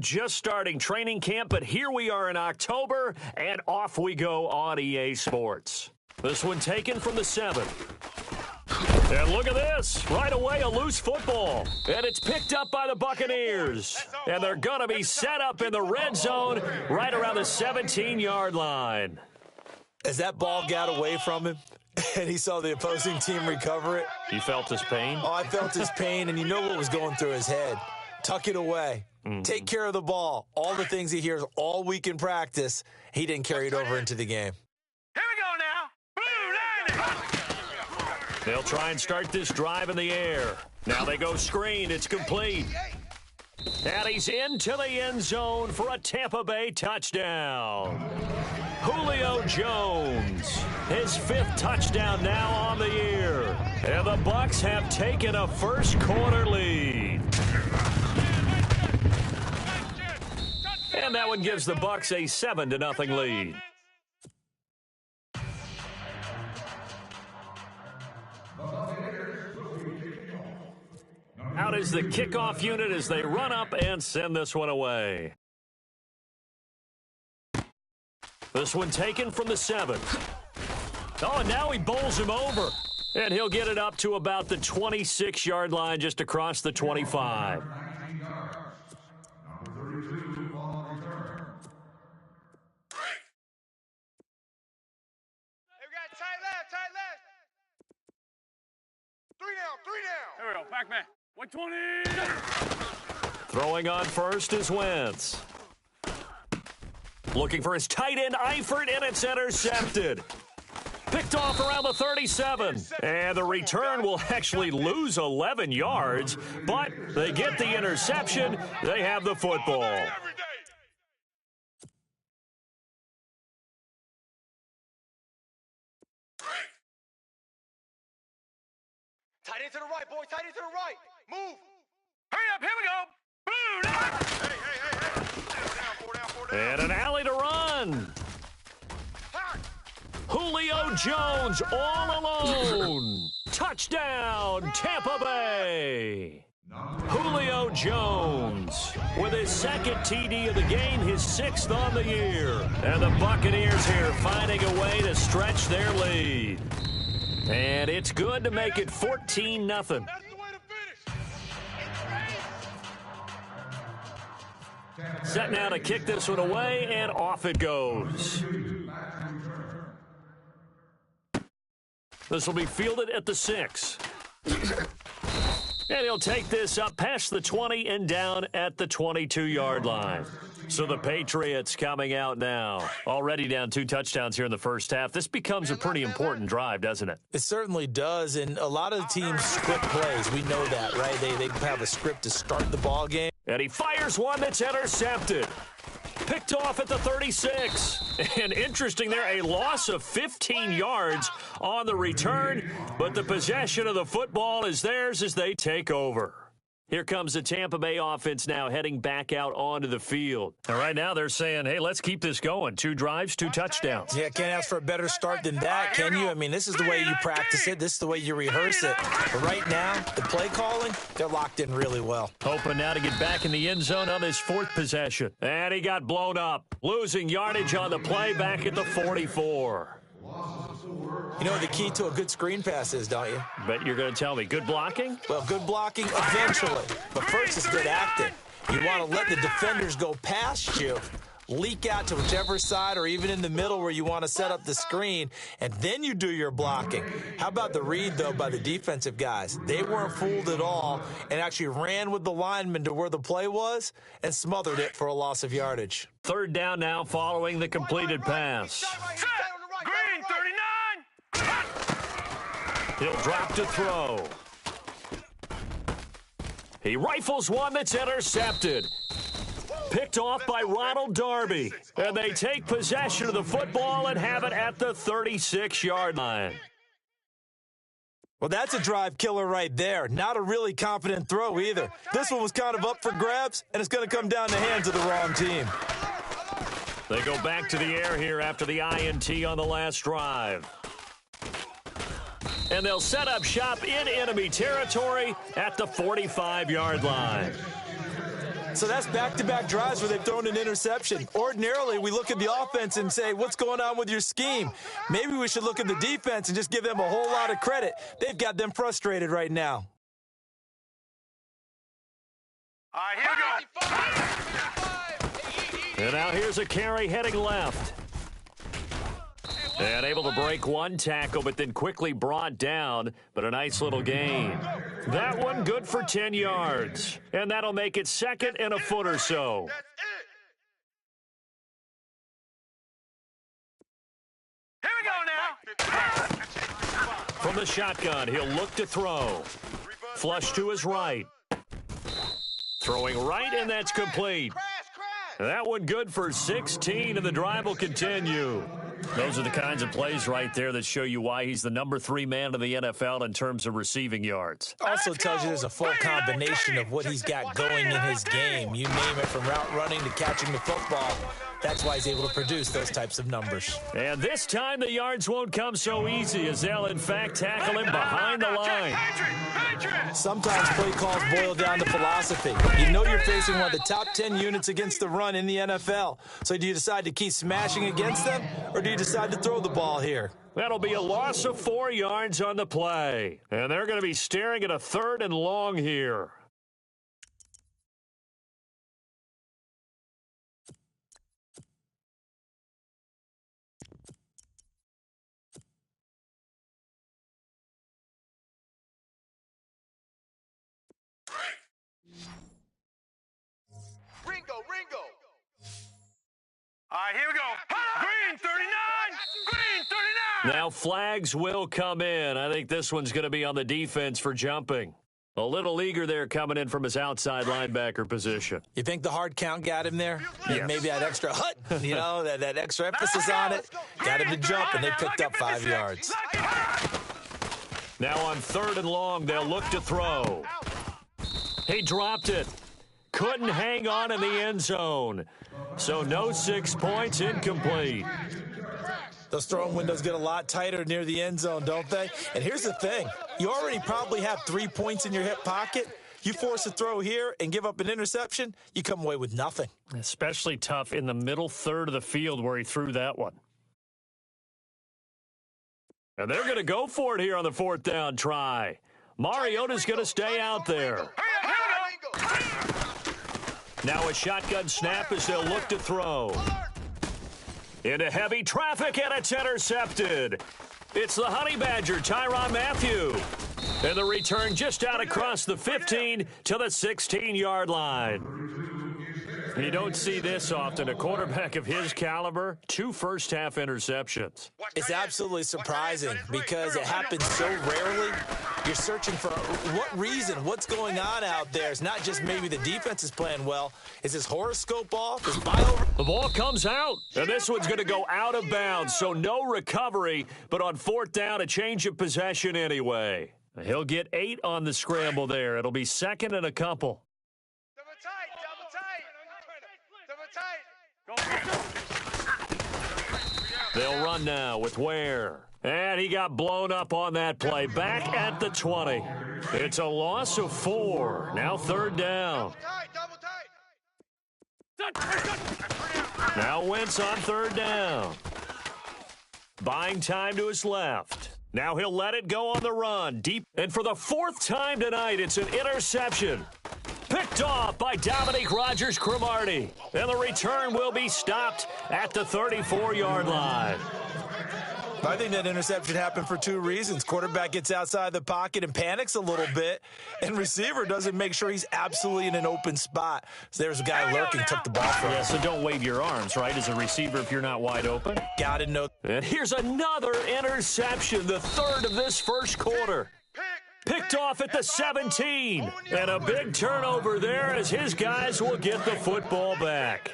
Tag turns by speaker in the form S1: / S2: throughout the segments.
S1: Just starting training camp, but here we are in October, and off we go on EA Sports. This one taken from the 7. And look at this. Right away, a loose football. And it's picked up by the Buccaneers. And they're going to be set up in the red zone right around the 17-yard line.
S2: As that ball got away from him, and he saw the opposing team recover it.
S1: He felt his pain?
S2: Oh, I felt his pain, and you know what was going through his head. Tuck it away. Take care of the ball. All the things he hears all week in practice, he didn't carry it over into the game.
S3: Here we go now. Blue Lightning.
S1: They'll try and start this drive in the air. Now they go screen. It's complete. And he's into the end zone for a Tampa Bay touchdown. Julio Jones, his 5th touchdown now on the year. And the Bucs have taken a first-quarter lead. And that one gives the Bucs a 7-0 lead. Out is the kickoff unit as they run up and send this one away. This one taken from the 7. Oh, and now he bowls him over. And he'll get it up to about the 26-yard line just across the 25.
S3: Here we go. Back man. 120.
S1: Throwing on first is Wentz. Looking for his tight end, Eifert, and it's intercepted. Picked off around the 37. And the return will actually lose 11 yards, but they get the interception. They have the football.
S4: Tight end to the right, boy. Tight end to the right. Move.
S3: Hurry up. Here we go. Blue Lightning.
S4: Hey.
S1: And an alley to run. Julio Jones all alone. Touchdown, Tampa Bay. Julio Jones with his 2nd TD of the game, his 6th on the year. And the Buccaneers here finding a way to stretch their lead. And it's good to make it 14-0.
S4: That's the way to finish.
S1: Set now to kick this one away, and off it goes. This will be fielded at the 6. And he'll take this up past the 20 and down at the 22-yard line. So the Patriots coming out now. Already down 2 touchdowns here in the first half. This becomes a pretty important drive, doesn't it?
S2: It certainly does, and a lot of the teams script plays. We know that, right? They have a script to start the ball game.
S1: And he fires one that's intercepted. Picked off at the 36. And interesting there, a loss of 15 yards on the return, but the possession of the football is theirs as they take over. Here comes the Tampa Bay offense now heading back out onto the field. And right now they're saying, hey, let's keep this going. 2 drives, 2 touchdowns.
S2: Yeah, can't ask for a better start than that, can you? I mean, this is the way you practice it. This is the way you rehearse it. But right now, the play calling, they're locked in really well.
S1: Hoping now to get back in the end zone on his 4th possession. And he got blown up. Losing yardage on the play back at the 44.
S2: You know what the key to a good screen pass is, don't you?
S1: Bet you're going to tell me. Good blocking?
S2: Well, good blocking eventually. But first, it's good acting. You want to let the defenders go past you, leak out to whichever side or even in the middle where you want to set up the screen, and then you do your blocking. How about the read, though, by the defensive guys? They weren't fooled at all and actually ran with the lineman to where the play was and smothered it for a loss of yardage.
S1: 3rd down now following the completed pass.
S3: Green 39.
S1: He'll drop to throw. He rifles one that's intercepted. Picked off by Ronald Darby. And they take possession of the football and have it at the 36-yard line.
S2: Well, that's a drive killer right there. Not a really confident throw either. This one was kind of up for grabs, and it's going to come down the hands of the wrong team.
S1: They go back to the air here after the INT on the last drive. And they'll set up shop in enemy territory at the 45-yard line.
S2: So that's back-to-back drives where they've thrown an interception. Ordinarily, we look at the offense and say, what's going on with your scheme? Maybe we should look at the defense and just give them a whole lot of credit. They've got them frustrated right now.
S3: All right, here we go.
S1: And now here's a carry heading left. And able to break one tackle, but then quickly brought down. But a nice little gain. That one good for 10 yards. And that'll make it second and a foot or so.
S3: Here we go now.
S1: From the shotgun, he'll look to throw. Flush to his right. Throwing right, and that's complete. That one good for 16, and the drive will continue. Those are the kinds of plays right there that show you why he's the number 3 man in the NFL in terms of receiving yards.
S2: Also tells you there's a full combination of what he's got going in his game. You name it, from route running to catching the football. That's why he's able to produce those types of numbers.
S1: And this time the yards won't come so easy, as they'll in fact tackle him behind the line.
S2: Sometimes play calls boil down to philosophy. You know you're facing one of the top 10 units against the run in the NFL. So do you decide to keep smashing against them, or do you decide to throw the ball here?
S1: That'll be a loss of 4 yards on the play. And they're going to be staring at a 3rd and long here.
S4: Ringo.
S3: All right, here we go. Green 39. Green 39.
S1: Now flags will come in. I think this one's going to be on the defense for jumping. A little eager there coming in from his outside linebacker position.
S2: You think the hard count got him there?
S1: Yes.
S2: Maybe that extra hut, that extra emphasis on it. Got him to jump, and they picked up 5 yards.
S1: Now on 3rd and long, they'll look to throw. He dropped it. Couldn't hang on in the end zone. So no 6 points, incomplete.
S2: Those throwing windows get a lot tighter near the end zone, don't they? And here's the thing. You already probably have 3 points in your hip pocket. You force a throw here and give up an interception, you come away with nothing.
S1: Especially tough in the middle third of the field where he threw that one. And they're going to go for it here on the 4th down try. Mariota's going to stay out there. Now a shotgun snap as they'll look to throw. Into heavy traffic, and it's intercepted. It's the Honey Badger, Tyrann Mathieu. And the return just out across the 15 to the 16-yard line. You don't see this often. A quarterback of his caliber, 2 first-half interceptions.
S2: It's absolutely surprising because it happens so rarely. You're searching for what reason, what's going on out there. It's not just maybe the defense is playing well. Is his horoscope off? Is bio...
S1: The ball comes out, and this one's going to go out of bounds, so no recovery, but on 4th down, a change of possession anyway. He'll get 8 on the scramble there. It'll be 2nd and a couple. They'll run now with Ware. And he got blown up on that play. Back at the 20. It's a loss of 4. Now 3rd down. Now Wentz on 3rd down. Buying time to his left. Now he'll let it go on the run. Deep. And for the 4th time tonight, it's an interception. Picked off by Dominique Rodgers-Cromartie. And the return will be stopped at the 34-yard line.
S2: I think that interception happened for 2 reasons. Quarterback gets outside the pocket and panics a little bit, and receiver doesn't make sure he's absolutely in an open spot. So there's a guy lurking, took the ball from him.
S1: Yeah, so don't wave your arms, right, as a receiver if you're not wide open.
S2: Got to know.
S1: And here's another interception, the 3rd of this first quarter. Picked off at the 17. And a big turnover there as his guys will get the football back.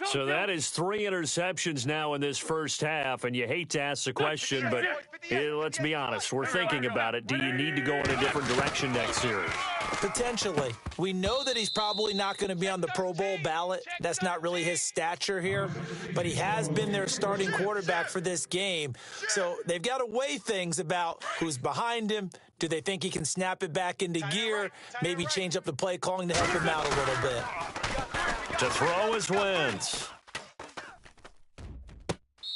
S1: So that is 3 interceptions now in this first half, and you hate to ask the question, but let's be honest. We're thinking about it. Do you need to go in a different direction next series?
S2: Potentially. We know that he's probably not going to be on the Pro Bowl ballot. That's not really his stature here, but he has been their starting quarterback for this game. So they've got to weigh things about who's behind him. Do they think he can snap it back into gear? Maybe change up the play calling to help him out a little bit.
S1: To throw is Wentz.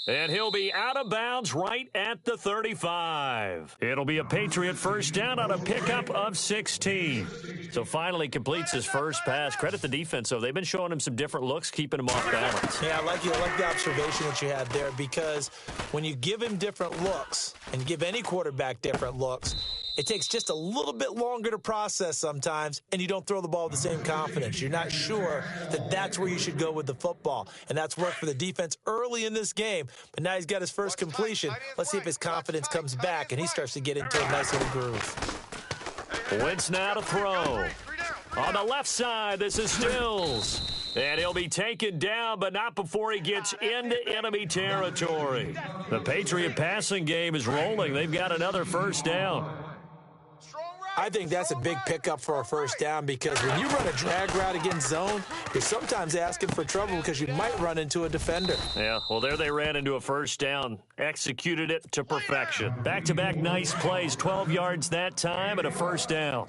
S1: And he'll be out of bounds right at the 35. It'll be a Patriot first down on a pickup of 16. So finally completes his first pass. Credit the defense, though. They've been showing him some different looks, keeping him off balance.
S2: Yeah, I like the observation that you had there, because when you give him different looks and give any quarterback different looks, it takes just a little bit longer to process sometimes, and you don't throw the ball with the same confidence. You're not sure that that's where you should go with the football, and that's worked for the defense early in this game. But now he's got his first completion. Let's see if his confidence comes back, and he starts to get into a nice little groove.
S1: Wentz now to throw. On the left side, this is Stills. And he'll be taken down, but not before he gets into enemy territory. The Patriot passing game is rolling. They've got another first down.
S2: I think that's a big pickup for a first down, because when you run a drag route against zone, you're sometimes asking for trouble because you might run into a defender.
S1: Yeah, well, there they ran into a first down, executed it to perfection. Back-to-back nice plays, 12 yards that time and a first down.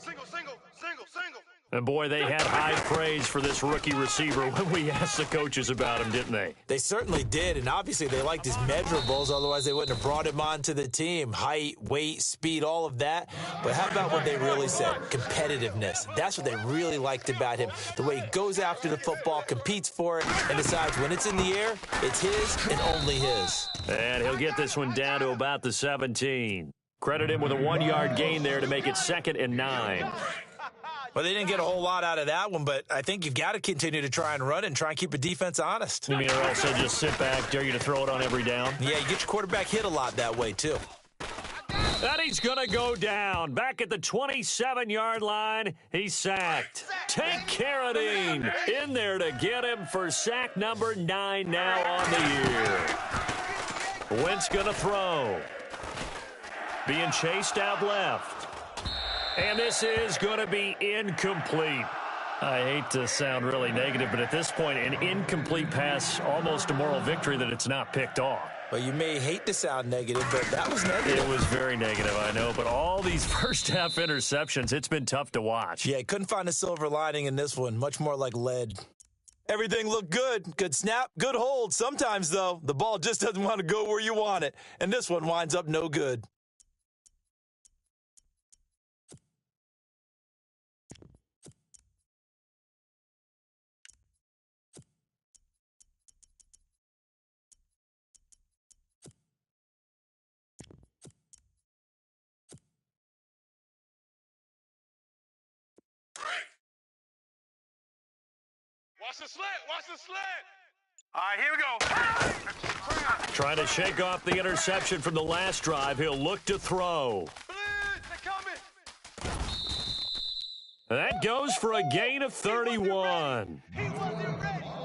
S1: And, boy, they had high praise for this rookie receiver when we asked the coaches about him, didn't they?
S2: They certainly did, and obviously they liked his measurables. Otherwise, they wouldn't have brought him onto the team. Height, weight, speed, all of that. But how about what they really said? Competitiveness. That's what they really liked about him. The way he goes after the football, competes for it, and decides when it's in the air, it's his and only his.
S1: And he'll get this one down to about the 17. Credit him with a 1-yard gain there to make it 2nd and 9.
S2: Well, they didn't get a whole lot out of that one, but I think you've got to continue to try and run it and try and keep a defense honest.
S1: You mean or also just sit back, dare you to throw it on every down?
S2: Yeah, you get your quarterback hit a lot that way, too.
S1: And he's going to go down. Back at the 27-yard line, he's sacked. Take Carradine in there to get him for sack number 9 now on the year. Wentz going to throw. Being chased out left. And this is going to be incomplete. I hate to sound really negative, but at this point, an incomplete pass, almost a moral victory that it's not picked off.
S2: Well, you may hate to sound negative, but that was negative.
S1: It was very negative, I know. But all these first-half interceptions, it's been tough to watch.
S2: Yeah, couldn't find a silver lining in this one. Much more like lead. Everything looked good. Good snap, good hold. Sometimes, though, the ball just doesn't want to go where you want it. And this one winds up no good.
S3: Watch the slant. Watch the slant. All right, here we go.
S1: Trying to shake off the interception from the last drive. He'll look to throw. That goes for a gain of 31.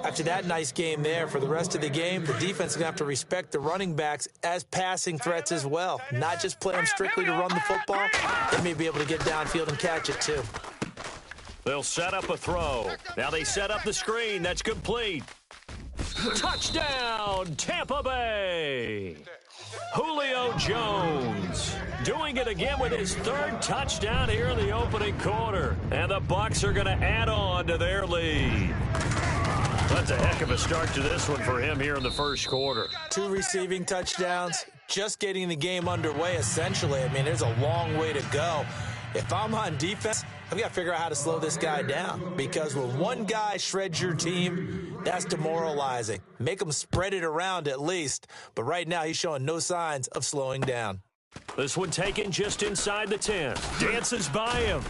S2: After that nice game there, for the rest of the game, the defense is going to have to respect the running backs as passing threats as well. Not just play them strictly to run the football. They may be able to get downfield and catch it, too.
S1: They'll set up a throw. Now they set up the screen. That's complete. Touchdown, Tampa Bay. Julio Jones doing it again with his 3rd touchdown here in the opening quarter. And the Bucs are going to add on to their lead. That's a heck of a start to this one for him here in the first quarter.
S2: 2 receiving touchdowns, just getting the game underway, essentially. I mean, there's a long way to go. If I'm on defense, I've got to figure out how to slow this guy down, because when one guy shreds your team, that's demoralizing. Make him spread it around at least. But right now, he's showing no signs of slowing down.
S1: This one taken just inside the 10. Dances by him.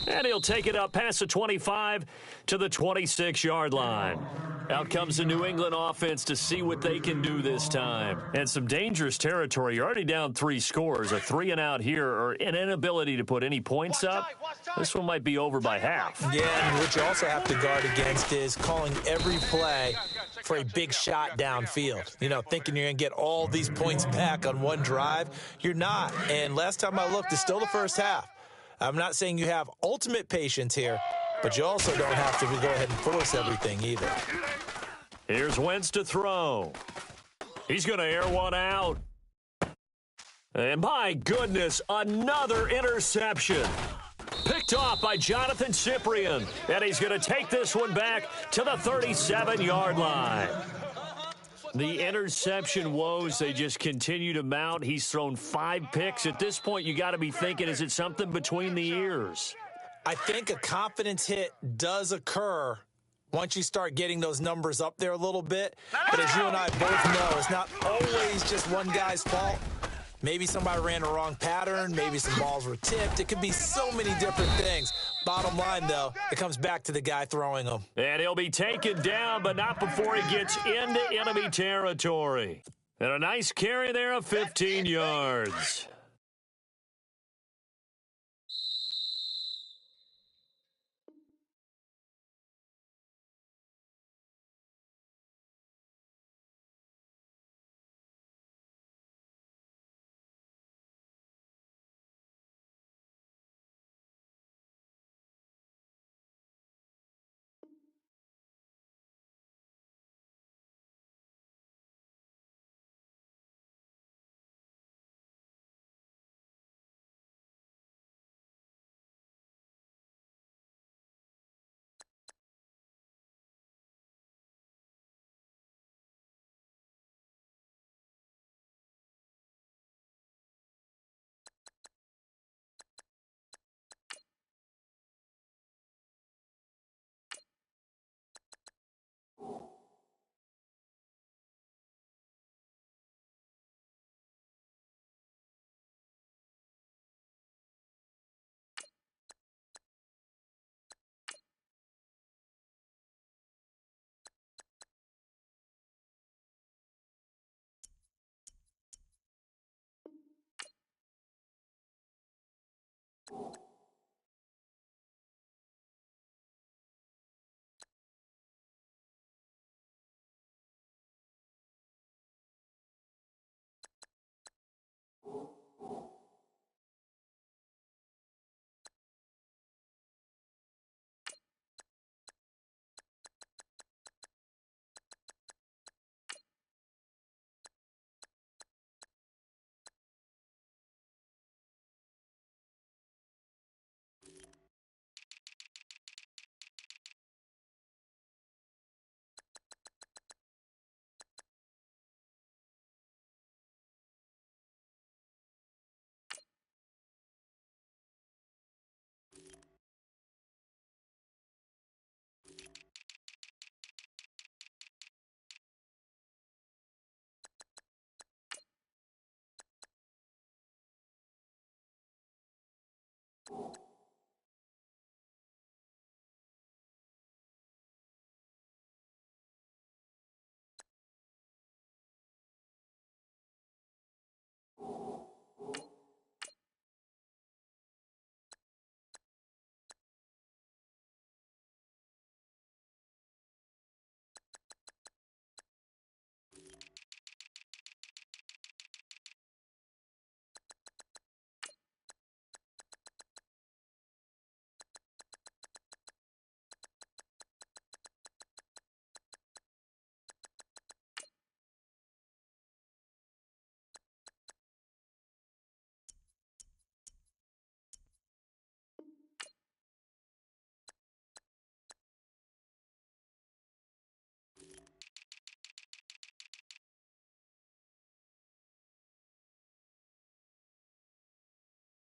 S1: And he'll take it up past the 25 to the 26-yard line. Out comes the New England offense to see what they can do this time. And some dangerous territory. You're already down 3 scores. A 3-and-out here or an inability to put any points up. This one might be over by half.
S2: Yeah, and what you also have to guard against is calling every play for a big shot downfield. You know, thinking you're going to get all these points back on one drive. You're not. And last time I looked, it's still the first half. I'm not saying you have ultimate patience here, but you also don't have to go ahead and force everything either.
S1: Here's Wentz to throw. He's going to air one out. And my goodness, another interception. Picked off by Jonathan Cyprien. And he's going to take this one back to the 37-yard line. The interception woes, they just continue to mount. He's thrown 5 picks. At this point, you got to be thinking, is it something between the ears?
S2: I think a confidence hit does occur once you start getting those numbers up there a little bit. But as you and I both know, it's not always just one guy's fault. Maybe somebody ran a wrong pattern. Maybe some balls were tipped. It could be so many different things. Bottom line, though, it comes back to the guy throwing them.
S1: And he'll be taken down, but not before he gets into enemy territory. And a nice carry there of 15 yards.